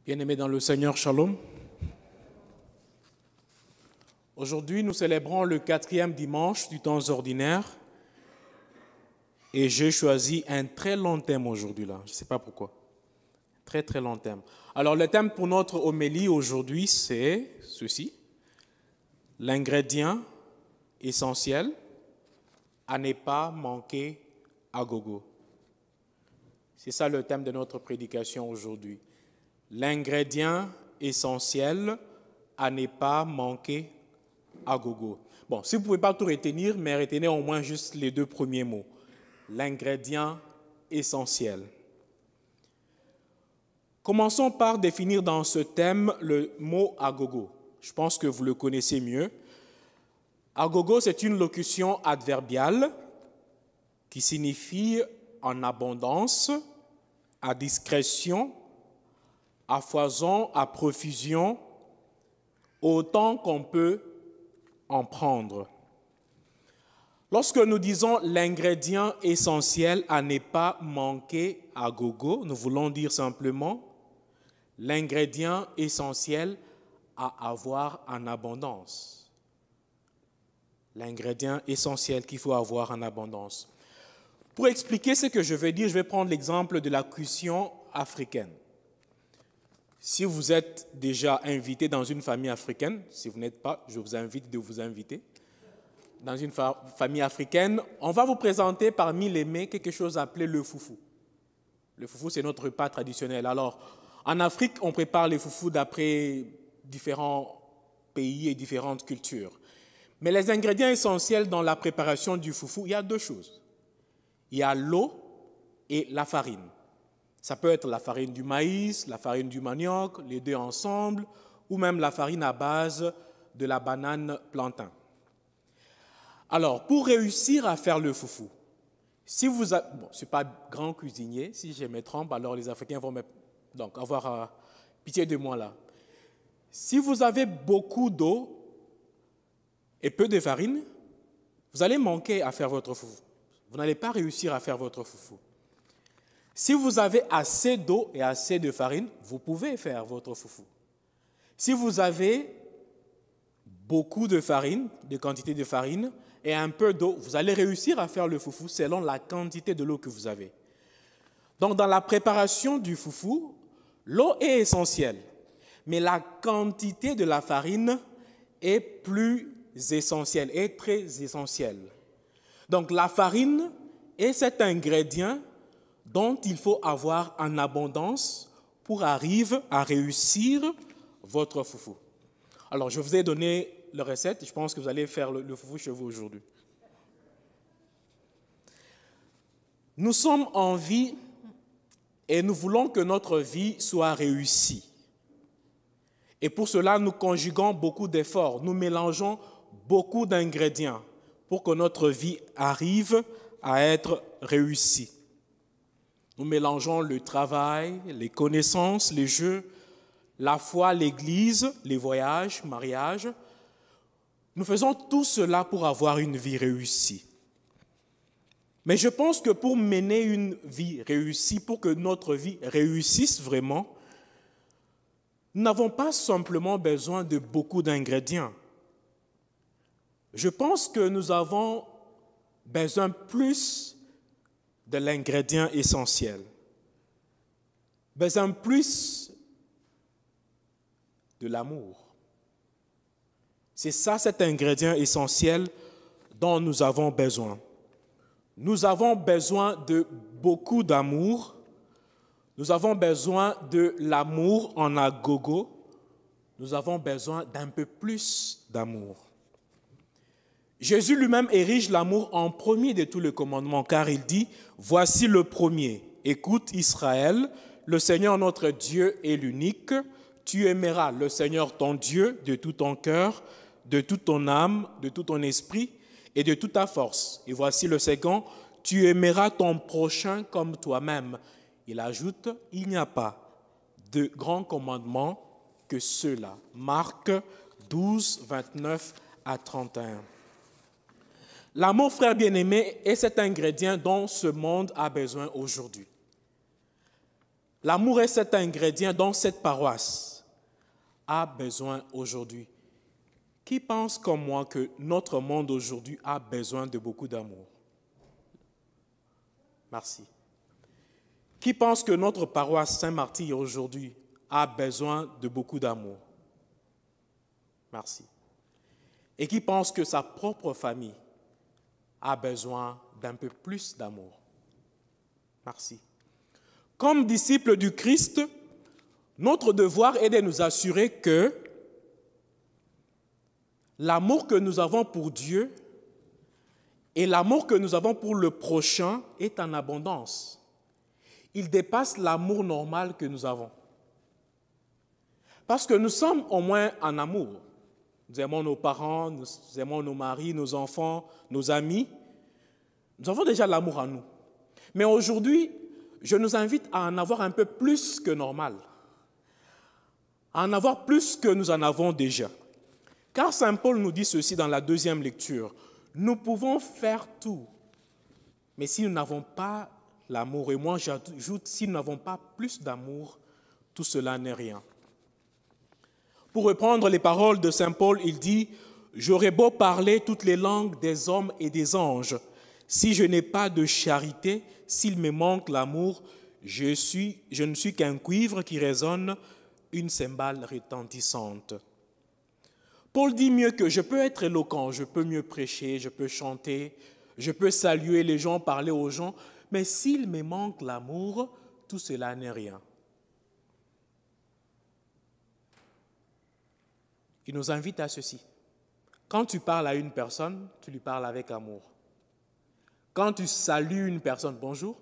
Bien-aimés dans le Seigneur, Shalom. Aujourd'hui, nous célébrons le 4e dimanche du temps ordinaire et j'ai choisi un très long thème aujourd'hui là. Je ne sais pas pourquoi. Très très long thème. Alors le thème pour notre homélie aujourd'hui, c'est ceci. L'ingrédient essentiel à ne pas manquer à gogo. C'est ça le thème de notre prédication aujourd'hui. L'ingrédient essentiel à ne pas manquer à gogo. Bon, si vous ne pouvez pas tout retenir, mais retenez au moins juste les deux premiers mots. L'ingrédient essentiel. Commençons par définir dans ce thème le mot agogo. Je pense que vous le connaissez mieux. Agogo, c'est une locution adverbiale qui signifie en abondance, à discrétion, à foison, à profusion, autant qu'on peut en prendre. Lorsque nous disons l'ingrédient essentiel à ne pas manquer à gogo, nous voulons dire simplement l'ingrédient essentiel à avoir en abondance. L'ingrédient essentiel qu'il faut avoir en abondance. Pour expliquer ce que je veux dire, je vais prendre l'exemple de la cuisson africaine. Si vous êtes déjà invité dans une famille africaine, si vous n'êtes pas, je vous invite de vous inviter. Dans une famille africaine, on va vous présenter parmi les mets quelque chose appelé le foufou. Le foufou, c'est notre repas traditionnel. Alors, en Afrique, on prépare les foufous d'après différents pays et différentes cultures. Mais les ingrédients essentiels dans la préparation du foufou, il y a deux choses. Il y a l'eau et la farine. Ça peut être la farine du maïs, la farine du manioc, les deux ensemble, ou même la farine à base de la banane plantain. Alors, pour réussir à faire le foufou, si vous je ne suis pas grand cuisinier, si je me trompe, alors les Africains vont donc avoir pitié de moi là. Si vous avez beaucoup d'eau et peu de farine, vous allez manquer à faire votre foufou. Vous n'allez pas réussir à faire votre foufou. Si vous avez assez d'eau et assez de farine, vous pouvez faire votre foufou. Si vous avez beaucoup de farine, de quantité de farine, et un peu d'eau, vous allez réussir à faire le foufou selon la quantité de l'eau que vous avez. Donc, dans la préparation du foufou, l'eau est essentielle, mais la quantité de la farine est plus essentielle, est très essentielle. Donc, la farine est cet ingrédient dont il faut avoir en abondance pour arriver à réussir votre foufou. Alors, je vous ai donné la recette. Je pense que vous allez faire le foufou chez vous aujourd'hui. Nous sommes en vie et nous voulons que notre vie soit réussie. Et pour cela, nous conjuguons beaucoup d'efforts. Nous mélangeons beaucoup d'ingrédients pour que notre vie arrive à être réussie. Nous mélangeons le travail, les connaissances, les jeux, la foi, l'église, les voyages, mariage. Nous faisons tout cela pour avoir une vie réussie. Mais je pense que pour mener une vie réussie, pour que notre vie réussisse vraiment, nous n'avons pas simplement besoin de beaucoup d'ingrédients. Je pense que nous avons besoin plus de l'ingrédient essentiel. Besoin plus de l'amour. C'est ça, cet ingrédient essentiel dont nous avons besoin. Nous avons besoin de beaucoup d'amour. Nous avons besoin de l'amour en agogo. Nous avons besoin d'un peu plus d'amour. Jésus lui-même érige l'amour en premier de tous les commandements, car il dit, « Voici le premier. Écoute Israël, le Seigneur notre Dieu est l'unique. Tu aimeras le Seigneur ton Dieu de tout ton cœur, de toute ton âme, de tout ton esprit et de toute ta force. Et voici le second, tu aimeras ton prochain comme toi-même. » Il ajoute, « Il n'y a pas de grand commandement que ceux-là. » Marc 12, 29 à 31. L'amour, frère bien-aimé, est cet ingrédient dont ce monde a besoin aujourd'hui. L'amour est cet ingrédient dont cette paroisse a besoin aujourd'hui. Qui pense comme moi que notre monde aujourd'hui a besoin de beaucoup d'amour? Merci. Qui pense que notre paroisse Saint-Martyr aujourd'hui a besoin de beaucoup d'amour? Merci. Et qui pense que sa propre famille a besoin d'un peu plus d'amour? Merci. Comme disciples du Christ, notre devoir est de nous assurer que l'amour que nous avons pour Dieu et l'amour que nous avons pour le prochain est en abondance. Il dépasse l'amour normal que nous avons. Parce que nous sommes au moins en amour. Nous aimons nos parents, nous aimons nos maris, nos enfants, nos amis. Nous avons déjà l'amour en nous. Mais aujourd'hui, je nous invite à en avoir un peu plus que normal. À en avoir plus que nous en avons déjà. Car Saint Paul nous dit ceci dans la deuxième lecture. Nous pouvons faire tout, mais si nous n'avons pas l'amour, et moi j'ajoute, si nous n'avons pas plus d'amour, tout cela n'est rien. Pour reprendre les paroles de Saint Paul, il dit « J'aurais beau parler toutes les langues des hommes et des anges, si je n'ai pas de charité, s'il me manque l'amour, je ne suis qu'un cuivre qui résonne, une cymbale retentissante. » Paul dit mieux que je peux être éloquent, je peux mieux prêcher, je peux chanter, je peux saluer les gens, parler aux gens, mais s'il me manque l'amour, tout cela n'est rien. Il nous invite à ceci. Quand tu parles à une personne, tu lui parles avec amour. Quand tu salues une personne, bonjour,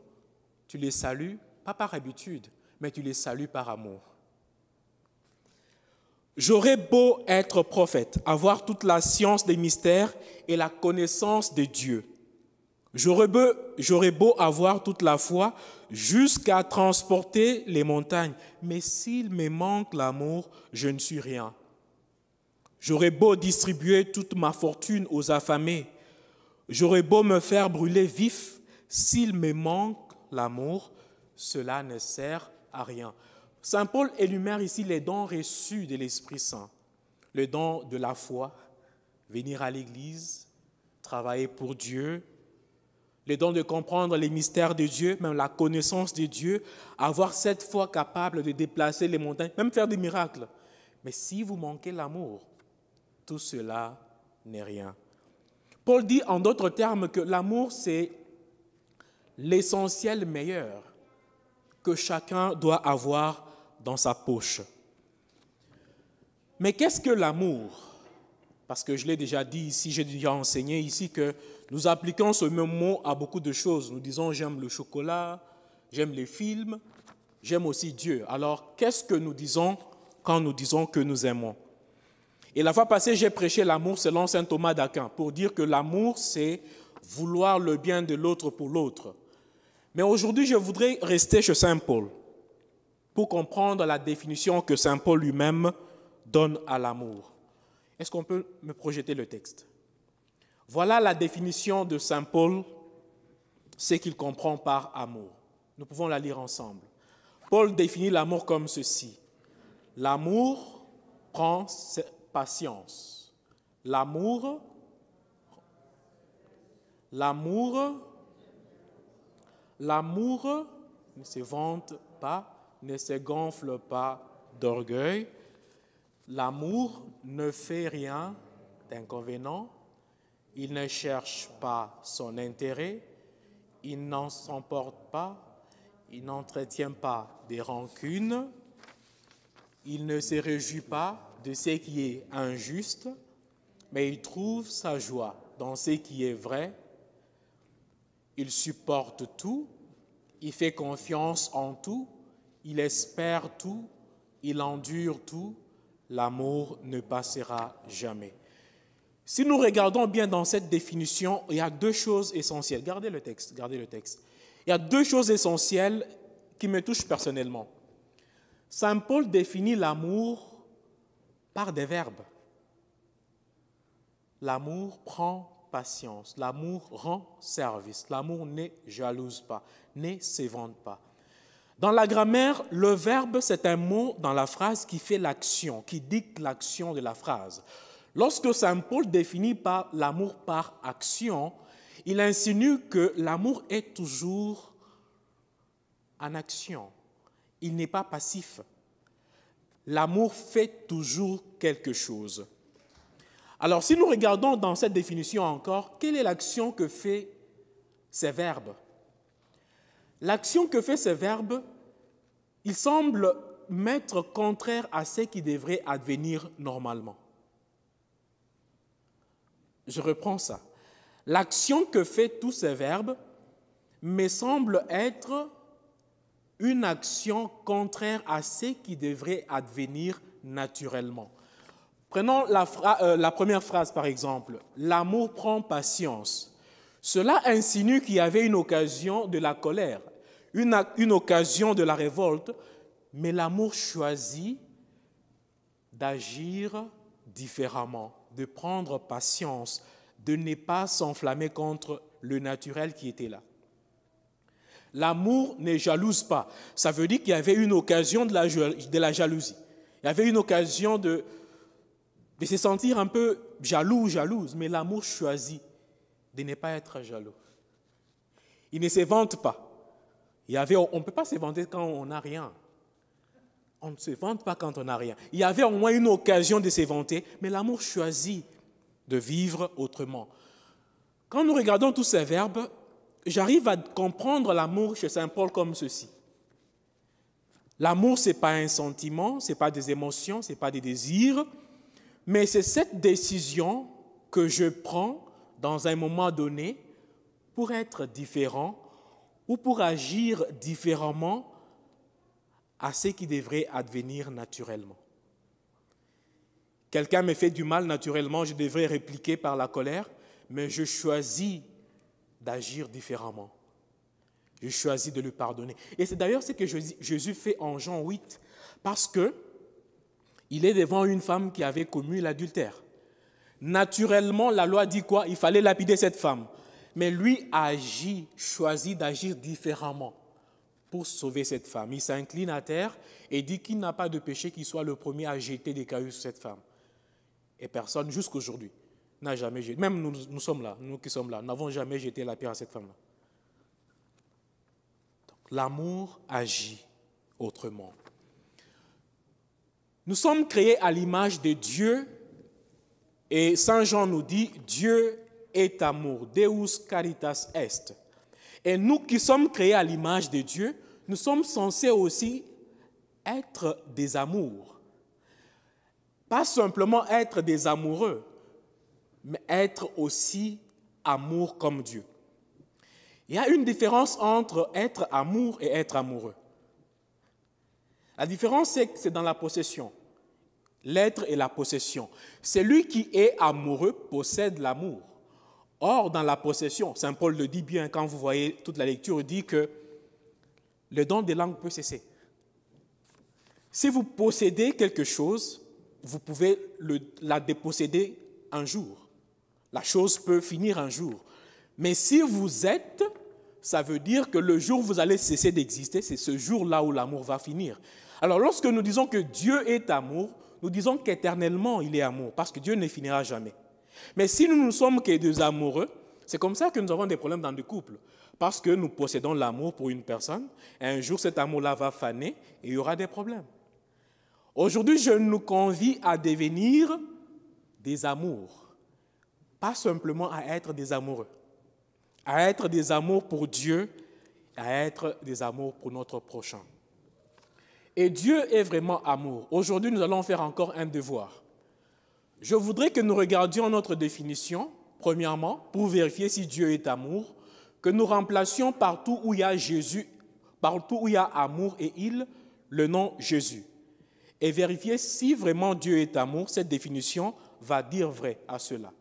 tu les salues, pas par habitude, mais tu les salues par amour. J'aurais beau être prophète, avoir toute la science des mystères et la connaissance de Dieu. J'aurais beau avoir toute la foi jusqu'à transporter les montagnes, mais s'il me manque l'amour, je ne suis rien. J'aurais beau distribuer toute ma fortune aux affamés, j'aurais beau me faire brûler vif, s'il me manque l'amour, cela ne sert à rien. Saint Paul énumère ici les dons reçus de l'Esprit Saint. Le don de la foi, venir à l'Église, travailler pour Dieu, le don de comprendre les mystères de Dieu, même la connaissance de Dieu, avoir cette foi capable de déplacer les montagnes, même faire des miracles. Mais si vous manquez l'amour, tout cela n'est rien. Paul dit en d'autres termes que l'amour, c'est l'essentiel meilleur que chacun doit avoir dans sa poche. Mais qu'est-ce que l'amour? Parce que je l'ai déjà dit ici, j'ai déjà enseigné ici que nous appliquons ce même mot à beaucoup de choses. Nous disons j'aime le chocolat, j'aime les films, j'aime aussi Dieu. Alors qu'est-ce que nous disons quand nous disons que nous aimons? Et la fois passée, j'ai prêché l'amour selon saint Thomas d'Aquin pour dire que l'amour, c'est vouloir le bien de l'autre pour l'autre. Mais aujourd'hui, je voudrais rester chez saint Paul pour comprendre la définition que saint Paul lui-même donne à l'amour. Est-ce qu'on peut me projeter le texte? Voilà la définition de saint Paul, ce qu'il comprend par amour. Nous pouvons la lire ensemble. Paul définit l'amour comme ceci. L'amour prend patience. L'amour ne se vante pas, ne se gonfle pas d'orgueil. L'amour ne fait rien d'inconvénient. Il ne cherche pas son intérêt. Il n'en s'emporte pas. Il n'entretient pas des rancunes. Il ne se réjouit pas de ce qui est injuste, mais il trouve sa joie dans ce qui est vrai. Il supporte tout, il fait confiance en tout, il espère tout, il endure tout. L'amour ne passera jamais. Si nous regardons bien dans cette définition, il y a deux choses essentielles. Gardez le texte. Il y a deux choses essentielles qui me touchent personnellement. Saint Paul définit l'amour par des verbes. L'amour prend patience, l'amour rend service, l'amour ne jalouse pas, ne se vante pas. Dans la grammaire, le verbe, c'est un mot dans la phrase qui fait l'action, qui dicte l'action de la phrase. Lorsque saint Paul définit par l'amour par action, il insinue que l'amour est toujours en action. Il n'est pas passif. L'amour fait toujours quelque chose. Alors, si nous regardons dans cette définition encore, quelle est l'action que fait ces verbes? L'action que fait ces verbes, il semble m'être contraire à ce qui devrait advenir normalement. Je reprends ça. L'action que fait tous ces verbes me semble être une action contraire à ce qui devrait advenir naturellement. Prenons la première phrase par exemple. L'amour prend patience. Cela insinue qu'il y avait une occasion de la colère, une occasion de la révolte, mais l'amour choisit d'agir différemment, de prendre patience, de ne pas s'enflammer contre le naturel qui était là. L'amour ne jalouse pas. Ça veut dire qu'il y avait une occasion de la jalousie. Il y avait une occasion de se sentir un peu jaloux ou jalouse, mais l'amour choisit de ne pas être jaloux. Il ne se vante pas. On ne peut pas se vanter quand on n'a rien. On ne se vante pas quand on n'a rien. Il y avait au moins une occasion de se vanter, mais l'amour choisit de vivre autrement. Quand nous regardons tous ces verbes, j'arrive à comprendre l'amour chez saint Paul comme ceci. L'amour, ce n'est pas un sentiment, ce n'est pas des émotions, ce n'est pas des désirs, mais c'est cette décision que je prends dans un moment donné pour être différent ou pour agir différemment à ce qui devrait advenir naturellement. Quelqu'un me fait du mal naturellement, je devrais répliquer par la colère, mais je choisis d'agir différemment. Je choisis de lui pardonner. Et c'est d'ailleurs ce que Jésus fait en Jean 8, parce qu'il est devant une femme qui avait commis l'adultère. Naturellement, la loi dit quoi? Il fallait lapider cette femme. Mais lui choisit d'agir différemment pour sauver cette femme. Il s'incline à terre et dit qu'il n'a pas de péché, qu'il soit le premier à jeter des cailloux sur cette femme. Et personne, jusqu'aujourd'hui, n'a jamais jeté. Même nous sommes là, nous qui sommes là, n'avons jamais jeté la pierre à cette femme-là. L'amour agit autrement. Nous sommes créés à l'image de Dieu et saint Jean nous dit « Dieu est amour, Deus caritas est ». Et nous qui sommes créés à l'image de Dieu, nous sommes censés aussi être des amours. Pas simplement être des amoureux, mais être aussi amour comme Dieu. Il y a une différence entre être amour et être amoureux. La différence, c'est que c'est dans la possession. L'être et la possession. Celui qui est amoureux possède l'amour. Or, dans la possession, saint Paul le dit bien quand vous voyez toute la lecture, il dit que le don des langues peut cesser. Si vous possédez quelque chose, vous pouvez la déposséder un jour. La chose peut finir un jour. Mais si vous êtes, ça veut dire que le jour où vous allez cesser d'exister, c'est ce jour-là où l'amour va finir. Alors, lorsque nous disons que Dieu est amour, nous disons qu'éternellement il est amour, parce que Dieu ne finira jamais. Mais si nous ne sommes que des amoureux, c'est comme ça que nous avons des problèmes dans des couples. Parce que nous possédons l'amour pour une personne, et un jour cet amour-là va faner et il y aura des problèmes. Aujourd'hui, je nous convie à devenir des amours, pas simplement à être des amoureux, à être des amours pour Dieu, à être des amours pour notre prochain. Et Dieu est vraiment amour. Aujourd'hui, nous allons faire encore un devoir. Je voudrais que nous regardions notre définition, premièrement, pour vérifier si Dieu est amour, que nous remplacions partout où il y a Jésus, partout où il y a amour et il, le nom Jésus. Et vérifier si vraiment Dieu est amour, cette définition va dire vrai à cela.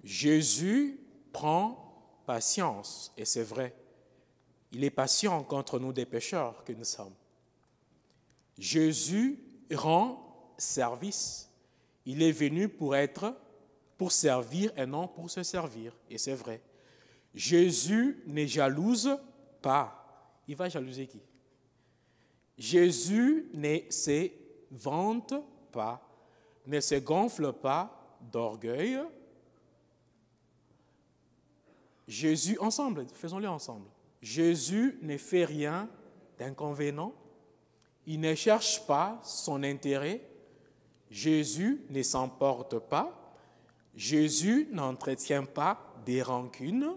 Jésus prend patience, et c'est vrai. Il est patient contre nous des pécheurs que nous sommes. Jésus rend service. Il est venu pour servir et non pour se servir. Et c'est vrai. Jésus ne jalouse pas. il va jalouser qui? Jésus ne se vante pas, ne se gonfle pas d'orgueil. Jésus, ensemble, faisons-le ensemble. Jésus ne fait rien d'inconvénient. Il ne cherche pas son intérêt. Jésus ne s'emporte pas. Jésus n'entretient pas des rancunes.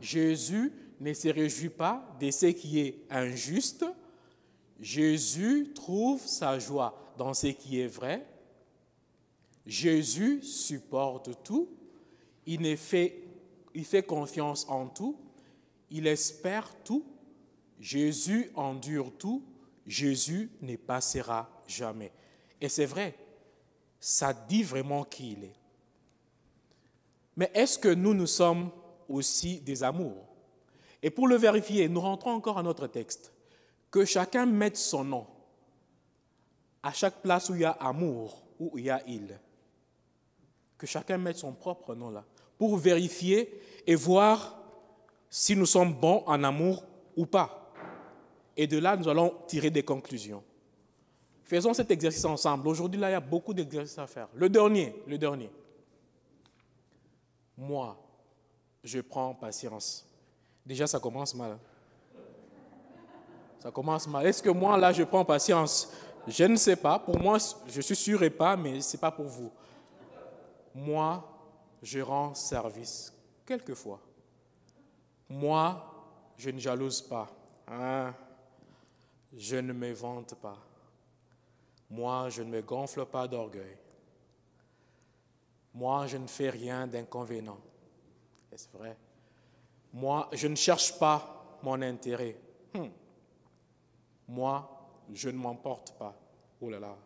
Jésus ne se réjouit pas de ce qui est injuste. Jésus trouve sa joie dans ce qui est vrai. Jésus supporte tout. Il fait confiance en tout. Il espère tout. Jésus endure tout. Jésus ne passera jamais. Et c'est vrai, ça dit vraiment qui il est. Mais est-ce que nous sommes aussi des amours? Et pour le vérifier, nous rentrons encore à notre texte. Que chacun mette son nom à chaque place où il y a amour, où il y a il. Que chacun mette son propre nom là, pour vérifier et voir si nous sommes bons en amour ou pas. Et de là, nous allons tirer des conclusions. Faisons cet exercice ensemble. Aujourd'hui, là, il y a beaucoup d'exercices à faire. Le dernier. Moi, je prends patience. Déjà, ça commence mal. Ça commence mal. Est-ce que moi, là, je prends patience? Je ne sais pas. Pour moi, je suis sûr et pas, mais ce n'est pas pour vous. Moi, je rends service. Quelquefois. Moi, je ne jalouse pas. Hein? Je ne me vante pas. Moi, je ne me gonfle pas d'orgueil. Moi, je ne fais rien d'inconvénient. Est-ce vrai? Moi, je ne cherche pas mon intérêt. Moi, je ne m'emporte pas. Oh là là.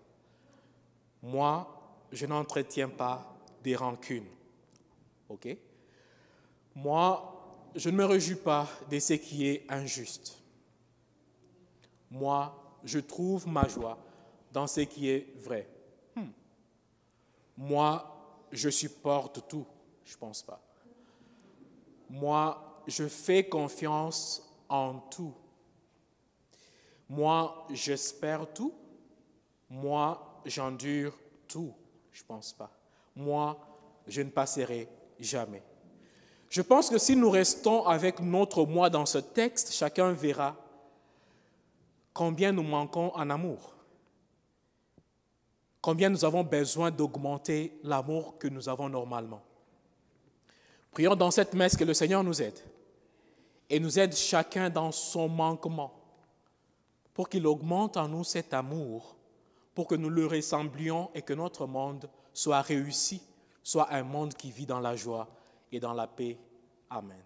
Moi, je n'entretiens pas des rancunes. OK? Moi, je ne me réjouis pas de ce qui est injuste. Moi, je trouve ma joie dans ce qui est vrai. Moi, je supporte tout. Je ne pense pas. Moi, je fais confiance en tout. Moi, j'espère tout. Moi, j'endure tout. Je ne pense pas. Moi, je ne passerai jamais. Je pense que si nous restons avec notre moi dans ce texte, chacun verra combien nous manquons en amour. Combien nous avons besoin d'augmenter l'amour que nous avons normalement. Prions dans cette messe que le Seigneur nous aide et nous aide chacun dans son manquement pour qu'il augmente en nous cet amour, pour que nous le ressemblions et que notre monde soit réussi, soit un monde qui vit dans la joie et dans la paix. Amen.